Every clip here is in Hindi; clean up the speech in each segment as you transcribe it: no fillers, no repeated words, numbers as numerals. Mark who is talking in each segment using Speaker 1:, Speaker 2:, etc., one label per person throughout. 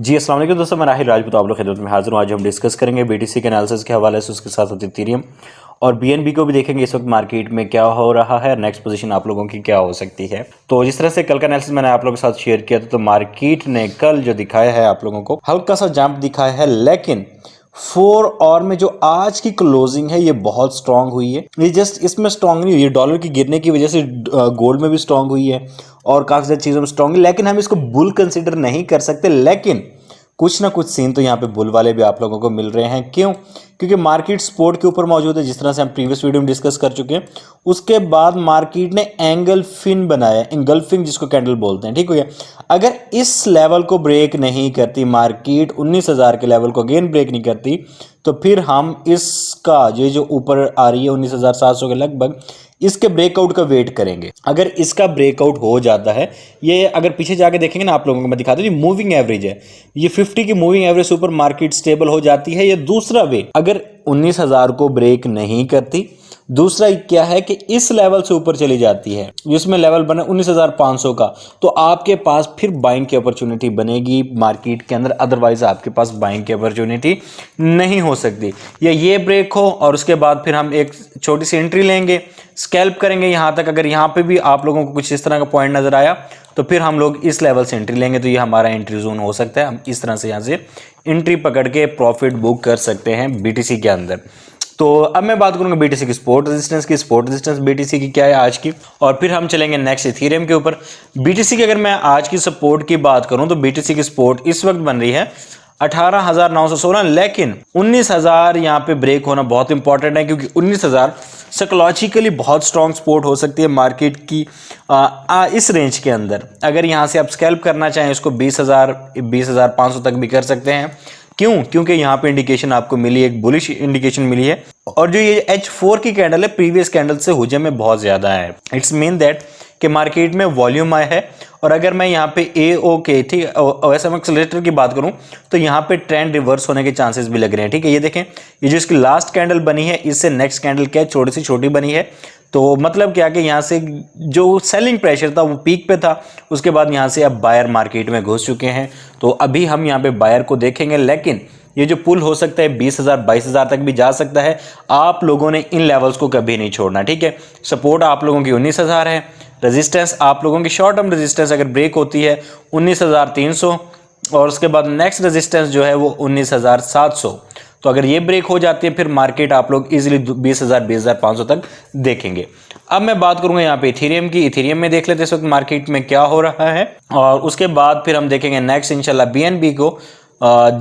Speaker 1: जी अस्सलाम वालेकुम दोस्तों, मैं राहिल राजपूत आप लोग खिदमत में हाजिर हूँ। आज हम डिस्कस करेंगे बीटीसी के एनालिसिस के हवाले से, उसके साथ साथ इथेरियम और बीएनबी को भी देखेंगे इस वक्त मार्केट में क्या हो रहा है, नेक्स्ट पोजीशन आप लोगों की क्या हो सकती है। तो जिस तरह से कल का एनालिसिस मैंने आप लोगों के साथ शेयर किया था, तो मार्केट ने कल जो दिखाया है आप लोगों को हल्का सा जंप दिखाया है, लेकिन 4 और में जो आज की क्लोजिंग है ये बहुत स्ट्रांग हुई है। ये जस्ट इसमें स्ट्रांग नहीं हुई है, डॉलर की गिरने की वजह से गोल्ड में भी स्ट्रांग हुई है और काफ़ी सारी चीज़ों में स्ट्रांग है, लेकिन हम इसको बुल कंसिडर नहीं कर सकते। लेकिन कुछ ना कुछ सीन तो यहाँ पे बुल वाले भी आप लोगों को मिल रहे हैं। क्यों? क्योंकि मार्केट सपोर्ट के ऊपर मौजूद है, जिस तरह से हम प्रीवियस वीडियो में डिस्कस कर चुके हैं। उसके बाद मार्केट ने एंगल फिन बनाया, इंगल्फिंग जिसको कैंडल बोलते हैं, ठीक हो गया। अगर इस लेवल को ब्रेक नहीं करती मार्केट, 19,000 के लेवल को अगेन ब्रेक नहीं करती, तो फिर हम इसका ये जो ऊपर आ रही है 19,700 के लगभग, इसके ब्रेकआउट का वेट करेंगे। अगर इसका ब्रेकआउट हो जाता है, ये अगर पीछे जाके देखेंगे ना आप लोगों को मैं दिखाता हूँ, ये मूविंग एवरेज है, ये 50 की मूविंग एवरेज से ऊपर मार्केट स्टेबल हो जाती है। ये दूसरा वे, अगर 19,000 को ब्रेक नहीं करती, दूसरा क्या है कि इस लेवल से ऊपर चली जाती है, जिसमें लेवल बना 19,500 का, तो आपके पास फिर बाइंग की अपॉर्चुनिटी बनेगी मार्केट के अंदर। अदरवाइज आपके पास बाइंग की अपॉर्चुनिटी नहीं हो सकती। या ये ब्रेक हो और उसके बाद फिर हम एक छोटी सी एंट्री लेंगे, स्कैल्प करेंगे यहाँ तक। अगर यहाँ पे भी आप लोगों को कुछ इस तरह का पॉइंट नजर आया, तो फिर हम लोग इस लेवल से एंट्री लेंगे, तो ये हमारा एंट्री जोन हो सकता है। हम इस तरह से यहाँ से एंट्री पकड़ के प्रॉफिट बुक कर सकते हैं बीटीसी के अंदर। तो अब मैं बात करूंगा बीटीसी की सपोर्ट रेजिस्टेंस की। सपोर्ट रेजिस्टेंस बीटीसी की क्या है आज की, और फिर हम चलेंगे नेक्स्ट इथेरियम के ऊपर। बीटीसी की अगर मैं आज की सपोर्ट की बात करूं, तो बीटीसी की सपोर्ट इस वक्त बन रही है 18,916, लेकिन 19,000 यहां पे ब्रेक होना बहुत इंपॉर्टेंट है, क्योंकि 19,000 साइकोलॉजिकली बहुत स्ट्रॉन्ग सपोर्ट हो सकती है मार्केट की इस रेंज के अंदर। अगर यहां से आप स्कैल्प करना चाहें इसको 20,000 20,500 तक भी कर सकते हैं। क्यों? क्योंकि यहाँ पे इंडिकेशन आपको मिली, एक बुलिश इंडिकेशन मिली है, और जो ये H4 की कैंडल है प्रीवियस कैंडल से हुजम में बहुत ज्यादा है। इट्स मीन दैट कि मार्केट में वॉल्यूम आया है। और अगर मैं यहाँ पे AOK ठीक OSM एक्सेलरेटर की बात करूं, तो यहाँ पे ट्रेंड रिवर्स होने के चांसेस भी लग रहे हैं, ठीक है। ये देखें, ये जो इसकी लास्ट कैंडल बनी है, इससे नेक्स्ट कैंडल क्या छोटी सी छोटी बनी है। तो मतलब क्या कि यहाँ से जो सेलिंग प्रेशर था वो पीक पे था, उसके बाद यहाँ से अब बायर मार्केट में घुस चुके हैं। तो अभी हम यहाँ पे बायर को देखेंगे, लेकिन ये जो पुल हो सकता है 20,000 22,000 तक भी जा सकता है। आप लोगों ने इन लेवल्स को कभी नहीं छोड़ना, ठीक है। सपोर्ट आप लोगों की 19,000 है, रेजिस्टेंस आप लोगों की शॉर्ट टर्म रेजिस्टेंस अगर ब्रेक होती है 19,300, और उसके बाद नेक्स्ट रेजिस्टेंस जो है वो 19,700। तो अगर ये ब्रेक हो जाती है, फिर मार्केट आप लोग इजीली 20,000 20,500 तक देखेंगे। अब मैं बात करूंगा यहाँ पे इथेरियम की। इथेरियम में देख लेते हैं इस वक्त मार्केट में क्या हो रहा है, और उसके बाद फिर हम देखेंगे नेक्स्ट इंशाल्लाह बीएनबी को।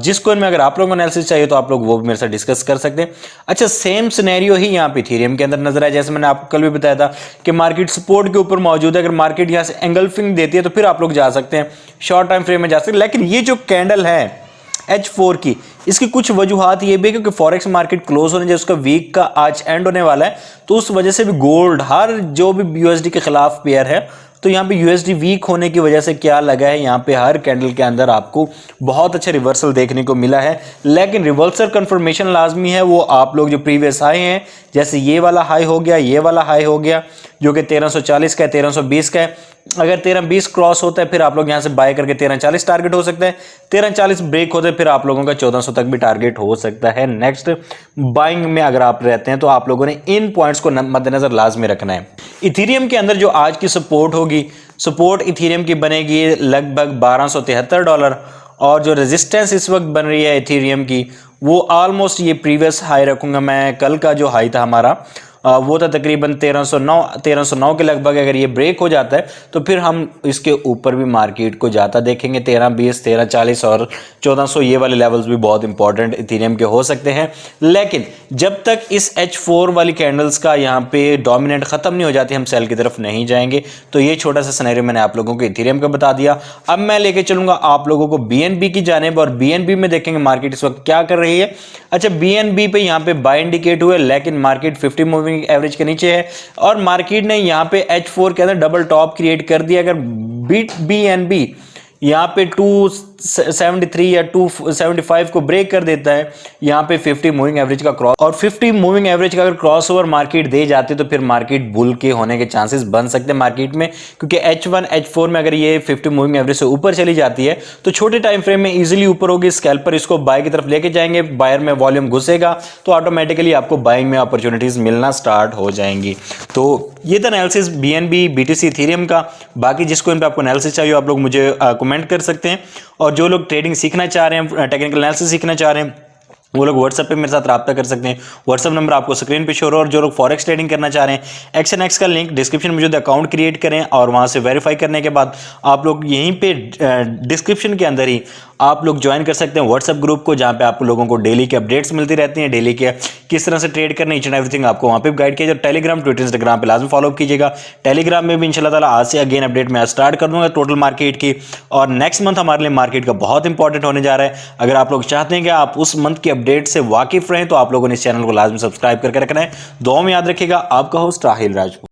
Speaker 1: जिस कोइन में अगर आप लोगों को एनालिसिस चाहिए तो आप लोग वो भी मेरे साथ डिस्कस कर सकते हैं। अच्छा, सेम सिनेरियो ही यहाँ पे इथेरियम के अंदर नजर आया, जैसे मैंने आपको कल भी बताया था कि मार्केट सपोर्ट के ऊपर मौजूद है। अगर मार्केट यहाँ से एंगल्फिंग देती है, तो फिर आप लोग जा सकते हैं, शॉर्ट टाइम फ्रेम में जा सकते हैं। लेकिन ये जो कैंडल है H4 की, इसकी कुछ वजूहात ये भी है, क्योंकि फॉरेक्स मार्केट क्लोज होने जैसे उसका वीक का आज एंड होने वाला है, तो उस वजह से भी गोल्ड, हर जो भी यूएसडी के खिलाफ पेयर है, तो यहाँ पे यूएसडी वीक होने की वजह से क्या लगा है, यहाँ पे हर कैंडल के अंदर आपको बहुत अच्छा रिवर्सल देखने को मिला है। लेकिन रिवर्सल कंफर्मेशन लाजमी है, वो आप लोग जो प्रीवियस हाई हैं, जैसे ये वाला हाई हो गया, ये वाला हाई हो गया, जो कि 1340 का है, 1320 का है। अगर 1320 क्रॉस होता है, फिर आप लोग यहाँ से बाय करके 1340 टारगेट हो सकता है। 1340 ब्रेक होते हैं, फिर आप लोगों का 1400 तक भी टारगेट हो सकता है। नेक्स्ट बाइंग में अगर आप रहते हैं, तो आप लोगों ने इन पॉइंट्स को मद्देनजर लाजमी रखना है। इथेरियम के अंदर जो आज की सपोर्ट होगी, सपोर्ट इथेरियम की बनेगी लगभग $1273, और जो रेजिस्टेंस इस वक्त बन रही है इथेरियम की, वो ऑलमोस्ट ये प्रीवियस हाई रखूंगा मैं। कल का जो हाई था हमारा वो था तकरीबन 1309 के लगभग। अगर ये ब्रेक हो जाता है, तो फिर हम इसके ऊपर भी मार्केट को जाता देखेंगे। 1320 1340 और 1400 ये वाले लेवल्स भी बहुत इंपॉर्टेंट इथेरियम के हो सकते हैं। लेकिन जब तक इस H4 वाली कैंडल्स का यहाँ पे डोमिनेंट खत्म नहीं हो जाती, हम सेल की तरफ नहीं जाएंगे। तो ये छोटा सा सिनेरियो मैंने आप लोगों को इथेरियम का बता दिया। अब मैं लेके चलूंगा आप लोगों को बीएनबी की जानिब, और बीएनबी में देखेंगे मार्केट इस वक्त क्या कर रही है। अच्छा, बीएनबी पे यहाँ पे बाय इंडिकेट हुए, लेकिन मार्केट 50 मूविंग एवरेज के नीचे है, और मार्केट ने यहां पे H4 के अंदर डबल टॉप क्रिएट कर दिया। अगर बीएनबी यहां पे 273 या 275 को ब्रेक कर देता है, यहाँ पे 50 मूविंग एवरेज का क्रॉस, और 50 मूविंग एवरेज का अगर क्रॉस ओवर मार्केट दे जाते तो फिर मार्केट बुल के होने के चांसेस बन सकते हैं मार्केट में, क्योंकि H1 H4 में अगर ये 50 मूविंग एवरेज से ऊपर चली जाती है तो छोटे टाइम फ्रेम में इजीली ऊपर होगी, स्कैल्पर इसको बाय की तरफ लेके जाएंगे, बायर में वॉल्यूम घुसेगा तो ऑटोमेटिकली आपको बाइंग में अपॉर्चुनिटीज मिलना स्टार्ट हो जाएंगी। तो ये था एनालिसिस BNB BTC इथेरियम का। बाकी जिसको इन पे आपको एनालिसिस चाहिए आप लोग मुझे कमेंट कर सकते हैं, और जो लोग ट्रेडिंग सीखना चाह रहे हैं, टेक्निकल एनालिसिस सीखना चाह रहे हैं, वो लोग व्हाट्सएप पे मेरे साथ रब्ता कर सकते हैं। व्हाट्सएप नंबर आपको स्क्रीन पे शो हो रहा है। और जो लोग फॉरेक्स ट्रेडिंग करना चाह रहे हैं, XNX का लिंक डिस्क्रिप्शन में जो अकाउंट क्रिएट करें और वहां से वेरीफाई करने के बाद आप लोग यहीं पे डिस्क्रिप्शन के अंदर ही आप लोग ज्वाइन कर सकते हैं व्हाट्सएप ग्रुप को, जहां पे आप लोगों को डेली के अपडेट्स मिलती रहती हैं, डेली के किस तरह से ट्रेड करना, ईच एंड एवरीथिंग आपको वहां पे गाइड किया जाए। टेलीग्राम, ट्विटर, इंस्टाग्राम पे लाजमी फॉलो कीजिएगा। टेलीग्राम में भी इंशाल्लाह ताला आज से अगेन अपडेट मैं स्टार्ट कर दूंगा टोटल मार्केट की, और नेक्स्ट मंथ हमारे लिए मार्केट का बहुत इंपॉर्टेंट होने जा रहा है। अगर आप लोग चाहते हैं कि आप उस मंथ की अपडेट से वाकिफ रहें तो आप लोगों ने इस चैनल को लाजमी सब्सक्राइब करके रखना है। दुआ में याद रखिएगा। आपका होस्ट राहिल राजपूत।